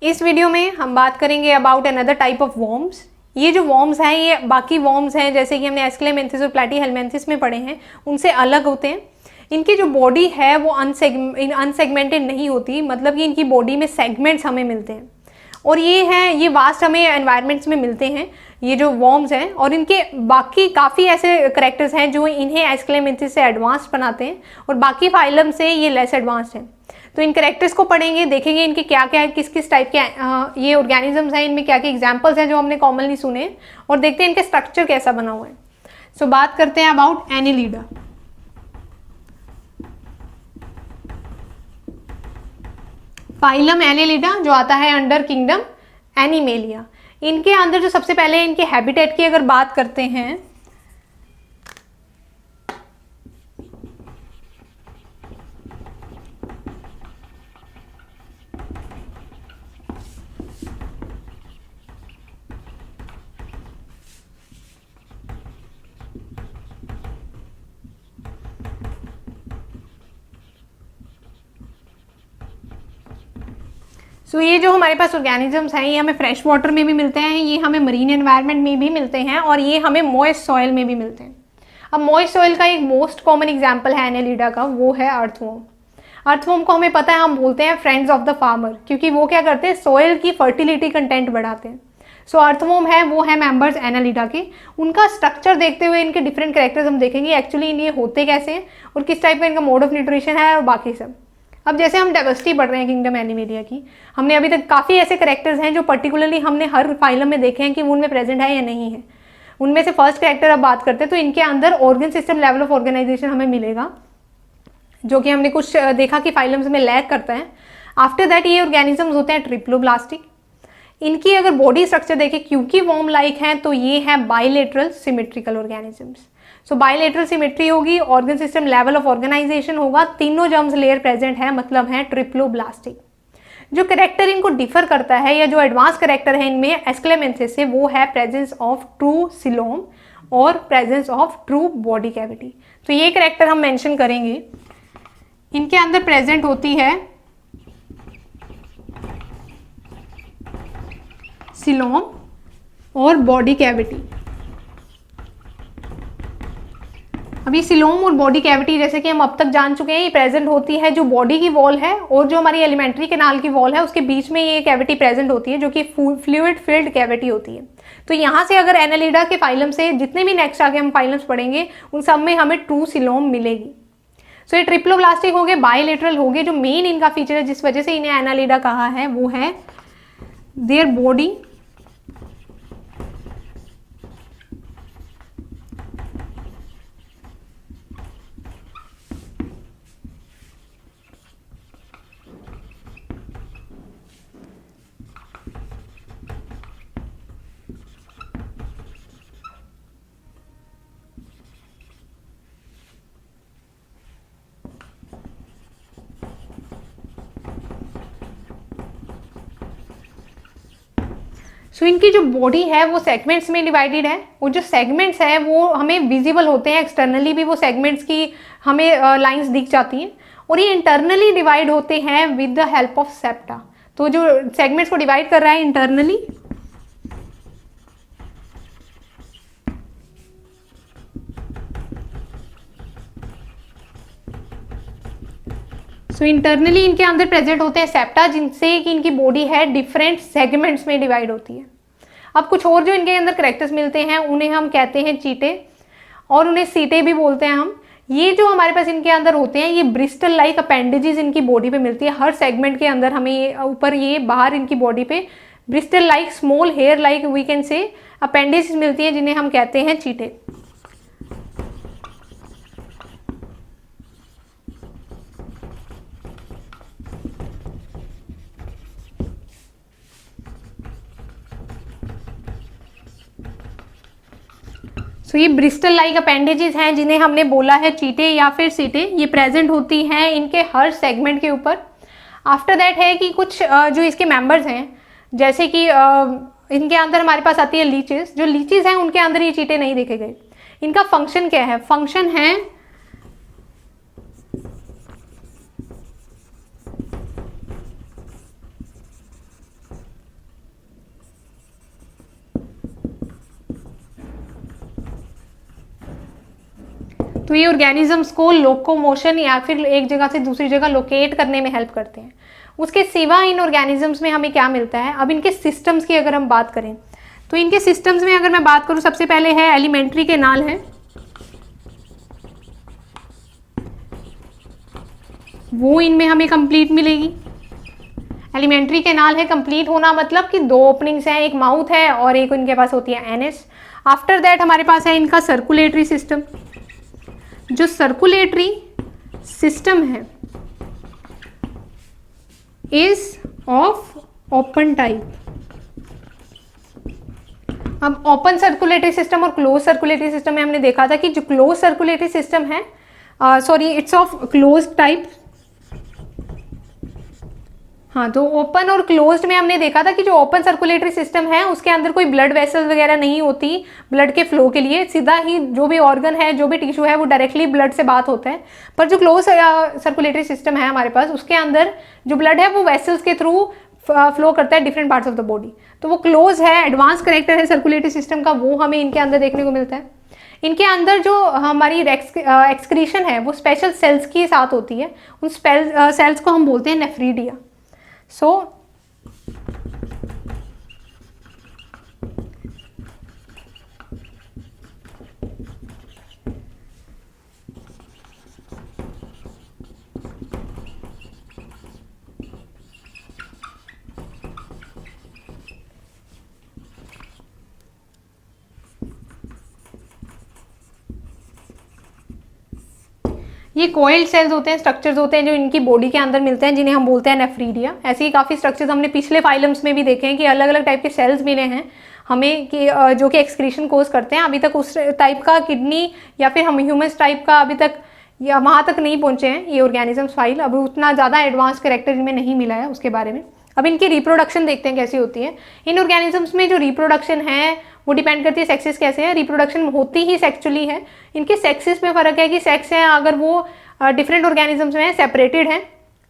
इस वीडियो में हम बात करेंगे about another type of worms. ये जो वॉर्म्स हैं ये बाकी वॉर्म्स हैं जैसे कि हमने एस्क्लेमेंथिस और प्लैटीहेलमिन्थिस में पढ़े हैं उनसे अलग होते हैं। इनकी जो बॉडी है वो अनसेगमेंटेड नहीं होती, मतलब कि इनकी बॉडी में सेगमेंट्स हमें मिलते हैं और ये वास्ट हमें एनवायरनमेंट्स में मिलते हैं ये जो वॉर्म्स हैं। और इनके बाकी काफ़ी ऐसे करेक्टर्स हैं जो इन्हें एस्क्लेमेंथिस से एडवांस बनाते हैं और बाकी फाइलम से ये लेस एडवांस्ड हैं। तो इन करेक्टर्स को पढ़ेंगे, देखेंगे इनके क्या क्या है, किस किस टाइप के ये ऑर्गेनिजम्स हैं, इनमें क्या क्या एग्जाम्पल्स हैं जो हमने कॉमनली सुने और देखते हैं इनके स्ट्रक्चर कैसा बना हुआ है। सो बात करते हैं अबाउट एनिलिडा। फाइलम एनिलिडा जो आता है अंडर किंगडम एनिमेलिया। इनके अंदर जो सबसे पहले इनके हैबिटेट की अगर बात करते हैं ये जो हमारे पास ऑर्गेनिजम्स हैं ये हमें फ्रेश वाटर में भी मिलते हैं, ये हमें मरीन एनवायरनमेंट में भी मिलते हैं और ये हमें मॉइस्ट सॉइल में भी मिलते हैं। अब मॉइस्ट सॉइल का एक मोस्ट कॉमन एग्जांपल है एनिलिडा का, वो है अर्थवॉर्म। अर्थवॉर्म को हमें पता है, हम बोलते हैं फ्रेंड्स ऑफ द फार्मर, क्योंकि वो क्या करते हैं सॉइल की फर्टिलिटी कंटेंट बढ़ाते हैं। अर्थवॉर्म है वो है मेंबर्स एनिलिडा के। उनका स्ट्रक्चर देखते हुए इनके डिफरेंट कैरेक्टर्स हम देखेंगे एक्चुअली ये होते कैसे हैं और किस टाइप का इनका मोड ऑफ न्यूट्रिशन है और बाकी सब। अब जैसे हम डाइवर्सिटी पढ़ रहे हैं किंगडम एनिमेलिया की, हमने अभी तक काफ़ी ऐसे करेक्टर्स हैं जो पर्टिकुलरली हमने हर फाइलम में देखे हैं कि उनमें प्रेजेंट है या नहीं है। उनमें से फर्स्ट करेक्टर अब बात करते हैं तो इनके अंदर organ system level of organisation हमें मिलेगा जो कि हमने कुछ देखा कि फाइलम्स में लैक करता है। आफ्टर दैट ये ऑर्गेनिजम्स होते हैं ट्रिप्लोब्लास्टिक। इनकी अगर बॉडी स्ट्रक्चर देखें क्योंकि वॉर्म लाइक हैं तो ये है bilateral symmetrical organisms. Bilateral symmetry होगी, organ system level of organisation होगा, तीनों जर्म्स लेयर प्रेजेंट है, मतलब है ट्रिप्लोब्लास्टिक। जो करेक्टर इनको डिफर करता है या जो एडवांस करेक्टर है इनमें एस्क्लेमेंथिस से वो है प्रेजेंस ऑफ ट्रू सिलोम और presence of true body cavity. तो ये करेक्टर हम मेंशन करेंगे। इनके अंदर प्रेजेंट होती है सिलोम और बॉडी कैविटी। अभी सिलोम और बॉडी कैविटी जैसे कि हम अब तक जान चुके हैं ये प्रेजेंट होती है जो बॉडी की वॉल है और जो हमारी एलिमेंट्री कैनाल की वॉल है उसके बीच में ये कैविटी प्रेजेंट होती है जो कि फ्लूइड फिल्ड कैविटी होती है। तो यहाँ से अगर एनिलिडा के फाइलम से जितने भी नेक्स्ट आगे हम फाइलम्स पढ़ेंगे उन सब में हमें ट्रू सिलोम मिलेगी। ये ट्रिप्लोब्लास्टिक हो गए, बाइलेटरल हो गए। जो मेन इनका फीचर है जिस वजह से इन्हें एनिलिडा कहा है वो है देयर बॉडी इनकी जो बॉडी है वो सेगमेंट्स में डिवाइडेड है और जो सेगमेंट्स है वो हमें विजिबल होते हैं, एक्सटर्नली भी वो सेगमेंट्स की हमें लाइंस दिख जाती हैं और ये इंटरनली डिवाइड होते हैं with the help of septa. तो जो सेगमेंट्स को डिवाइड कर रहा है इंटरनली इंटरनली इनके अंदर प्रेजेंट होते हैं सेप्टा जिनसे कि इनकी बॉडी है डिफरेंट सेगमेंट्स में डिवाइड होती है। अब कुछ और जो इनके अंदर करेक्टर्स मिलते हैं उन्हें हम कहते हैं चीटे और उन्हें सीटे भी बोलते हैं हम। ये जो हमारे पास इनके अंदर होते हैं ये ब्रिस्टल लाइक अपेंडेजेस इनकी बॉडी पे मिलती है। हर सेगमेंट के अंदर हमें ये ऊपर ये बाहर इनकी बॉडी पे bristle like small hair like we can say appendages मिलती है जिन्हें हम कहते हैं चीटे। ये ब्रिस्टल लाइक अपेंडेजेस हैं जिन्हें हमने बोला है चीटे या फिर सीटे। ये प्रेजेंट होती हैं इनके हर सेगमेंट के ऊपर। आफ्टर दैट है कि कुछ जो इसके मेंबर्स हैं जैसे कि इनके अंदर हमारे पास आती है लीचेस। जो लीचेस हैं उनके अंदर ये चीटे नहीं देखे गए। इनका फंक्शन क्या है? फंक्शन है तो ये ऑर्गेनिजम्स को लोकोमोशन या फिर एक जगह से दूसरी जगह लोकेट करने में हेल्प करते हैं। उसके सिवा इन ऑर्गेनिजम्स में हमें क्या मिलता है, अब इनके सिस्टम्स की अगर हम बात करें तो इनके सिस्टम्स में अगर मैं बात करूं, सबसे पहले है एलिमेंट्री कैनाल है, वो इनमें हमें कंप्लीट मिलेगी। एलिमेंट्री कैनाल है, कंप्लीट होना मतलब कि दो ओपनिंग्स हैं, एक माउथ है और एक इनके पास होती है एनएस। आफ्टर दैट हमारे पास है इनका सर्कुलेटरी सिस्टम। जो सर्कुलेटरी सिस्टम है इज ऑफ ओपन टाइप। अब ओपन सर्कुलेटरी सिस्टम और क्लोज सर्कुलेटरी सिस्टम में हमने देखा था कि जो क्लोज सर्कुलेटरी सिस्टम है, sorry it's of close type. हाँ, तो ओपन और क्लोज्ड में हमने देखा था कि जो ओपन सर्कुलेटरी सिस्टम है उसके अंदर कोई ब्लड वेसल्स वगैरह नहीं होती ब्लड के फ्लो के लिए, सीधा ही जो भी ऑर्गन है, जो भी टिश्यू है वो डायरेक्टली ब्लड से बात होता है। पर जो क्लोज सर्कुलेटरी सिस्टम है हमारे पास, उसके अंदर जो ब्लड है वो वेसल्स के थ्रू फ्लो करता है different parts of the body. तो वो क्लोज है, एडवांस करेक्टर है सर्कुलेटरी सिस्टम का, वो हमें इनके अंदर देखने को मिलता है। इनके अंदर जो हमारी एक्सक्रीशन है वो स्पेशल सेल्स के साथ होती है, उन सेल्स को हम बोलते हैं नेफ्रीडिया। सो ये कोइल्ड सेल्स होते हैं, स्ट्रक्चर्स होते हैं जो इनकी बॉडी के अंदर मिलते हैं, जिन्हें हम बोलते हैं नेफ्रीडिया। ऐसे ही काफ़ी स्ट्रक्चर्स हमने पिछले फाइलम्स में भी देखे हैं कि अलग अलग टाइप के सेल्स मिले हैं हमें कि जो कि एक्सक्रीशन कोज करते हैं। अभी तक उस टाइप का किडनी या फिर हम ह्यूमन्स टाइप का अभी तक या वहाँ तक नहीं पहुँचे हैं ये ऑर्गेनिजम्स फाइल, अभी उतना ज़्यादा एडवांस कैरेक्टर इनमें नहीं मिला है उसके बारे में। अब इनकी रिप्रोडक्शन देखते हैं कैसी होती है। इन ऑर्गेनिजम्स में जो रिप्रोडक्शन है वो डिपेंड करती है सेक्सेस कैसे है। रिप्रोडक्शन होती ही सेक्चुअली है। इनके सेक्सेस में फ़र्क है कि सेक्स है अगर वो डिफरेंट ऑर्गेनिजम्स में सेपरेटेड है,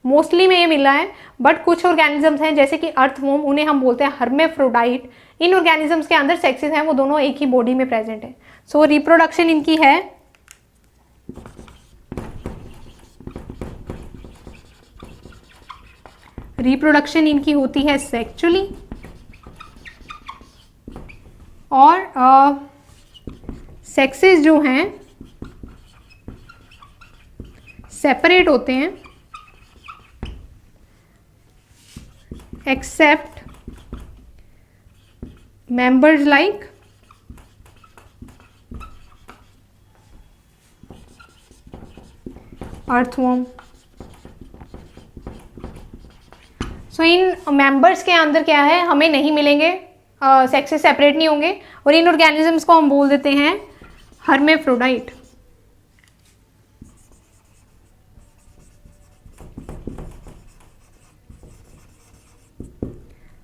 मोस्टली में ये मिला है, बट कुछ ऑर्गेनिजम्स हैं जैसे कि अर्थवॉर्म, उन्हें हम बोलते हैं हर्मेफ्रोडाइट। इन ऑर्गेनिजम्स के अंदर सेक्सेस हैं वो दोनों एक ही बॉडी में प्रेजेंट है। सो रिप्रोडक्शन इनकी है रिप्रोडक्शन इनकी होती है सेक्चुअली, और सेक्सेस जो हैं सेपरेट होते हैं एक्सेप्ट मेंबर्स लाइक अर्थवॉर्म। सो इन मेंबर्स के अंदर क्या है, हमें नहीं मिलेंगे, सेक्सेस सेपरेट नहीं होंगे, और इन ऑर्गेनिजम्स को हम बोल देते हैं हर्मेफ्रोडाइट।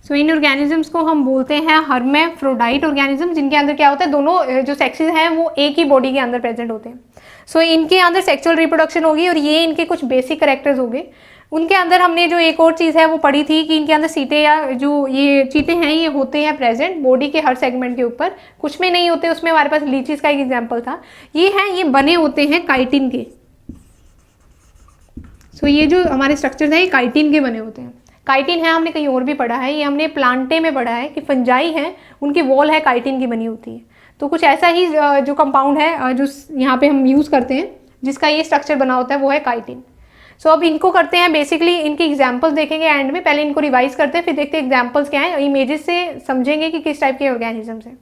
सो इन ऑर्गेनिजम्स को हम बोलते हैं हर्मेफ्रोडाइट ऑर्गेनिज्म, जिनके अंदर क्या होता है, दोनों जो सेक्सेस हैं वो एक ही बॉडी के अंदर प्रेजेंट होते हैं। सो इनके अंदर सेक्सुअल रिप्रोडक्शन होगी, और ये इनके कुछ बेसिक कैरेक्टर्स हो गए। उनके अंदर हमने जो एक और चीज़ है वो पढ़ी थी कि इनके अंदर सीटे या जो ये चीटे हैं ये होते हैं प्रेजेंट बॉडी के हर सेगमेंट के ऊपर, कुछ में नहीं होते। उसमें हमारे पास लीचीज का एक एग्जाम्पल था। ये बने होते हैं काइटिन के। सो ये जो हमारे स्ट्रक्चर्स हैं ये काइटिन के बने होते हैं। काइटिन है हमने कहीं और भी पढ़ा है, ये हमने प्लांटे में पढ़ा है कि फंजाई है उनकी वॉल है काइटिन की बनी होती है। तो कुछ ऐसा ही जो कंपाउंड है जो यहाँ पे हम यूज़ करते हैं जिसका ये स्ट्रक्चर बना होता है वो है काइटिन। सो अब इनको करते हैं बेसिकली, इनके एग्जाम्पल्स देखेंगे एंड में। पहले इनको रिवाइज करते हैं, फिर देखते हैं एग्जाम्पल्स क्या है, इमेजेस से समझेंगे कि किस टाइप के ऑर्गेनिजम्स हैं।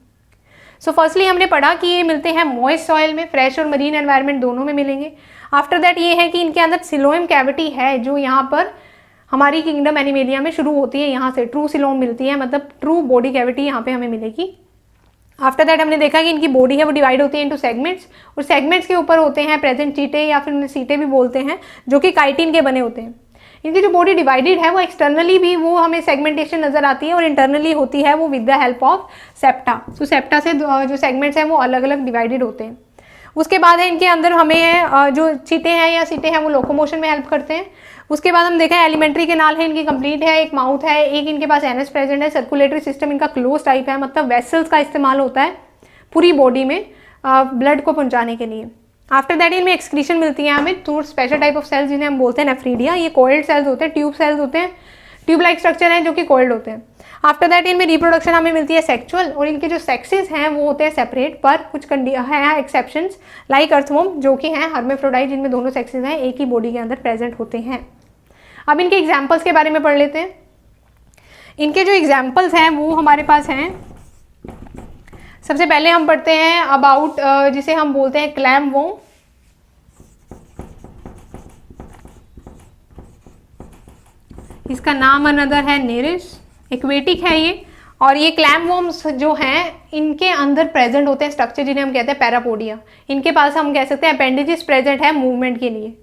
सो फर्स्टली हमने पढ़ा कि ये मिलते हैं मॉइस्ट सॉइल में, फ्रेश और मरीन एनवायरनमेंट दोनों में मिलेंगे। आफ्टर दैट ये है कि इनके अंदर सिलोएम कैविटी है जो यहाँ पर हमारी किंगडम एनिमेलिया में शुरू होती है, यहाँ से ट्रू सिलोम मिलती है, मतलब ट्रू बॉडी कैविटी यहाँ पे हमें मिलेगी। आफ्टर दैट हमने देखा कि इनकी बॉडी है वो डिवाइड होती है इनटू सेगमेंट्स, और सेगमेंट्स के ऊपर होते हैं प्रेजेंट चीटे या फिर उन्हें सीटे भी बोलते हैं, जो कि काइटिन के बने होते हैं। इनकी जो बॉडी डिवाइडेड है वो एक्सटर्नली भी वो हमें सेगमेंटेशन नजर आती है, और इंटरनली होती है वो with the help of septa. So septa से जो सेगमेंट्स हैं वो अलग अलग डिवाइडेड होते हैं। उसके बाद है इनके अंदर हमें जो चीटे हैं या सीटे हैं वो लोकोमोशन में हेल्प करते हैं। उसके बाद हम देखा है एलिमेंट्री कैनाल है इनकी कंप्लीट है, एक माउथ है, एक इनके पास एनएस प्रेजेंट है, सर्कुलेटरी सिस्टम इनका क्लोज टाइप है, मतलब वेसल्स का इस्तेमाल होता है पूरी बॉडी में ब्लड को पहुंचाने के लिए। आफ्टर दैट इनमें एक्सक्रीशन मिलती है हमें through special type of cells जिन्हें हम बोलते हैं नेफ्रीडिया। ये कोइल्ड सेल्स होते हैं, ट्यूब सेल्स होते हैं, ट्यूब लाइक स्ट्रक्चर हैं जो कि कोइल्ड होते हैं। आफ्टर दैट इनमें रिप्रोडक्शन हमें मिलती है सेक्चुअल, और इनके जो सेक्सेस हैं वो होते हैं सेपरेट, पर कुछ हैं एक्सेप्शंस लाइक अर्थवॉर्म जो कि हैं हर्मेफ्रोडाइट जिनमें दोनों सेक्सेस हैं एक ही बॉडी के अंदर प्रेजेंट होते हैं। अब इनके एग्जाम्पल्स के बारे में पढ़ लेते हैं। इनके जो एग्जाम्पल्स हैं वो हमारे पास हैं। सबसे पहले हम पढ़ते हैं अबाउट जिसे हम बोलते हैं क्लैम वॉर्म। इसका नाम अनदर है नेरिस, एक्वेटिक है ये। और ये क्लैम वॉर्म्स जो हैं इनके अंदर प्रेजेंट होते हैं स्ट्रक्चर जिन्हें हम कहते हैं पैरापोडिया। इनके पास हम कह सकते हैं अपेंडेजेस प्रेजेंट है मूवमेंट के लिए।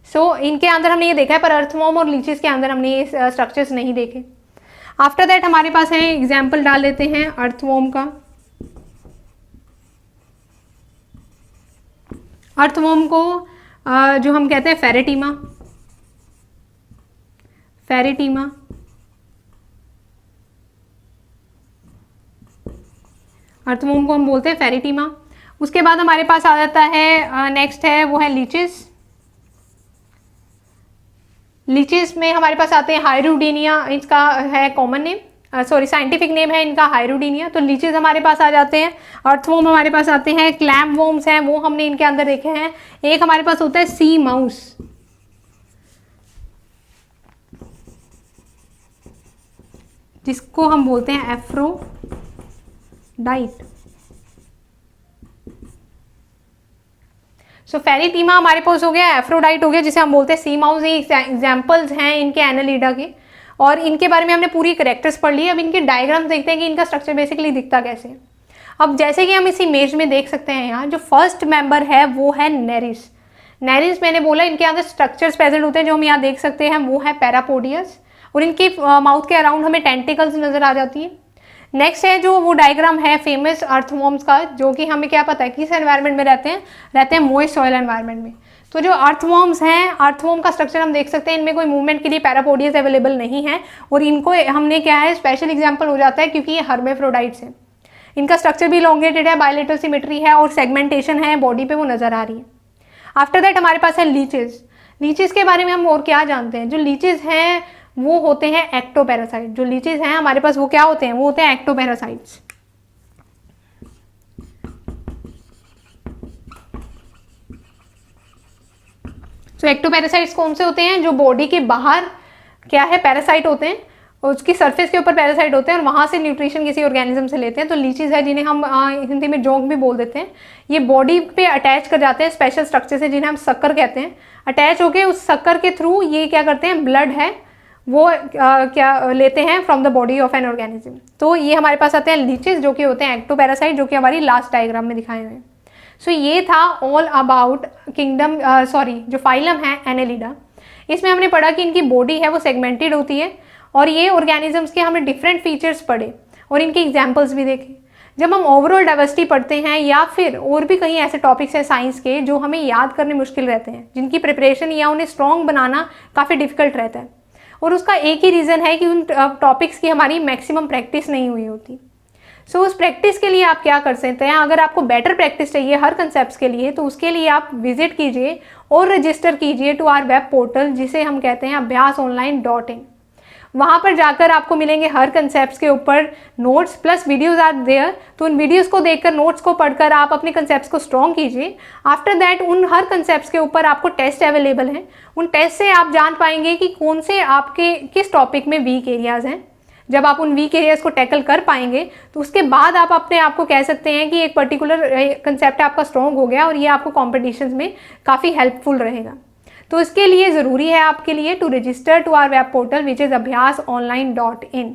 सो इनके अंदर हमने ये देखा है, पर अर्थवॉर्म और लीचेस के अंदर हमने ये स्ट्रक्चर्स नहीं देखे। आफ्टर दैट हमारे पास है एग्जाम्पल डाल लेते हैं अर्थवॉर्म का। अर्थवॉर्म को जो हम कहते हैं फेरेटीमा, फेरेटीमा। अर्थवॉर्म को हम बोलते हैं फेरेटीमा। उसके बाद हमारे पास आ जाता है नेक्स्ट है वो है लीचेस। लीचेस में हमारे पास आते हैं हाइरुडीनिया, इसका है common name, sorry scientific name है इनका हाइरुडीनिया। तो लीचेस हमारे पास आ जाते हैं। अर्थवॉर्म हमारे पास आते हैं, क्लैम वॉर्म्स हैं वो हमने इनके अंदर देखे हैं। एक हमारे पास होता है सी माउस, जिसको हम बोलते हैं एफ्रोडाइट। सो फेरेटीमा हमारे पास हो गया, एफ्रोडाइट हो गया जिसे हम बोलते हैं सी माउस। ये एग्जाम्पल्स हैं इनके एनालिडा के, और इनके बारे में हमने पूरी कैरेक्टर्स पढ़ ली। अब इनके डायग्राम देखते हैं कि इनका स्ट्रक्चर बेसिकली दिखता कैसे है। अब जैसे कि हम इस इमेज में देख सकते हैं, यहाँ जो फर्स्ट मेंबर है वो है नेरिस। नेरिस मैंने बोला इनके अंदर स्ट्रक्चर्स प्रेजेंट होते हैं जो हम यहाँ देख सकते हैं, वो है पैरापोडियस, और इनके माउथ के अराउंड हमें टेंटिकल्स नजर आ जाती है। नेक्स्ट है जो वो डायग्राम है फेमस अर्थवॉर्म्स का, जो कि हमें क्या पता है किस एनवायरनमेंट में रहते हैं मॉइस्ट सॉइल एनवायरनमेंट में। तो जो अर्थवॉर्म्स हैं, अर्थवॉर्म का स्ट्रक्चर हम देख सकते हैं, इनमें कोई मूवमेंट के लिए पैरापोडियस अवेलेबल नहीं है, और इनको हमने क्या है स्पेशल एग्जाम्पल हो जाता है क्योंकि ये हर्मेफ्रोडाइट्स हैं। इनका स्ट्रक्चर भी इलोंगेटेड है, बायलेटरल सिमेट्री है, और सेगमेंटेशन है बॉडी पे वो नजर आ रही है। आफ्टर दैट हमारे पास है लीचेस। लीचेस के बारे में हम और क्या जानते हैं? जो लीचेस हैं वो होते हैं एक्टोपैरासाइट। जो लीचेस हैं हमारे पास वो क्या होते हैं? वो होते हैं एक्टोपैरासाइट्स। तो एक्टोपैरासाइट्स कौन से होते हैं? जो बॉडी के बाहर क्या है पैरासाइट होते हैं, और उसकी सरफेस के ऊपर पैरासाइट होते हैं, और वहां से न्यूट्रिशन किसी ऑर्गेनिज्म से लेते हैं। तो लीचीज है जिन्हें हम हिंदी में जोंक भी बोल देते हैं। ये बॉडी पे अटैच कर जाते हैं स्पेशल स्ट्रक्चर से जिन्हें हम सक्कर कहते हैं। अटैच होके उस सक्कर के थ्रू ये क्या करते हैं, ब्लड है वो क्या लेते हैं from the body of an organism. तो ये हमारे पास आते हैं लीचेस जो कि होते हैं एक्टोपैरासाइट, जो कि हमारी लास्ट डायग्राम में दिखाए हुए हैं। सो ये था ऑल अबाउट किंगडम जो फाइलम है एनेलिडा। इसमें हमने पढ़ा कि इनकी बॉडी है वो सेगमेंटेड होती है, और ये ऑर्गेनिजम्स के हमने डिफरेंट फीचर्स पढ़े और इनके एग्जाम्पल्स भी देखे। जब हम ओवरऑल डाइवर्सिटी पढ़ते हैं या फिर और भी कहीं ऐसे टॉपिक्स हैं साइंस के जो हमें याद करने मुश्किल रहते हैं, जिनकी प्रिपरेशन या उन्हें स्ट्रॉन्ग बनाना काफ़ी डिफिकल्ट रहता है, और उसका एक ही रीज़न है कि उन टॉपिक्स की हमारी मैक्सिमम प्रैक्टिस नहीं हुई होती। सो उस प्रैक्टिस के लिए आप क्या कर सकते हैं? अगर आपको बेटर प्रैक्टिस चाहिए हर कंसेप्ट के लिए, तो उसके लिए आप विजिट कीजिए और रजिस्टर कीजिए टू आवर वेब पोर्टल जिसे हम कहते हैं abhyasonline.in। वहाँ पर जाकर आपको मिलेंगे हर कंसेप्ट के ऊपर notes plus videos are there. तो उन वीडियोज़ को देखकर, नोट्स को पढ़कर आप अपने कंसेप्ट को स्ट्रॉन्ग कीजिए। आफ्टर दैट उन हर कंसेप्ट के ऊपर आपको टेस्ट अवेलेबल हैं। उन टेस्ट से आप जान पाएंगे कि कौन से आपके किस टॉपिक में वीक एरियाज़ हैं। जब आप उन वीक एरियाज़ को टैकल कर पाएंगे तो उसके बाद आप अपने आप को कह सकते हैं कि एक पर्टिकुलर कंसेप्ट आपका स्ट्रॉन्ग हो गया और ये आपको कॉम्पिटिशन्स में काफ़ी हेल्पफुल रहेगा। तो इसके लिए ज़रूरी है आपके लिए to register to our web portal which is abhyasonline.in।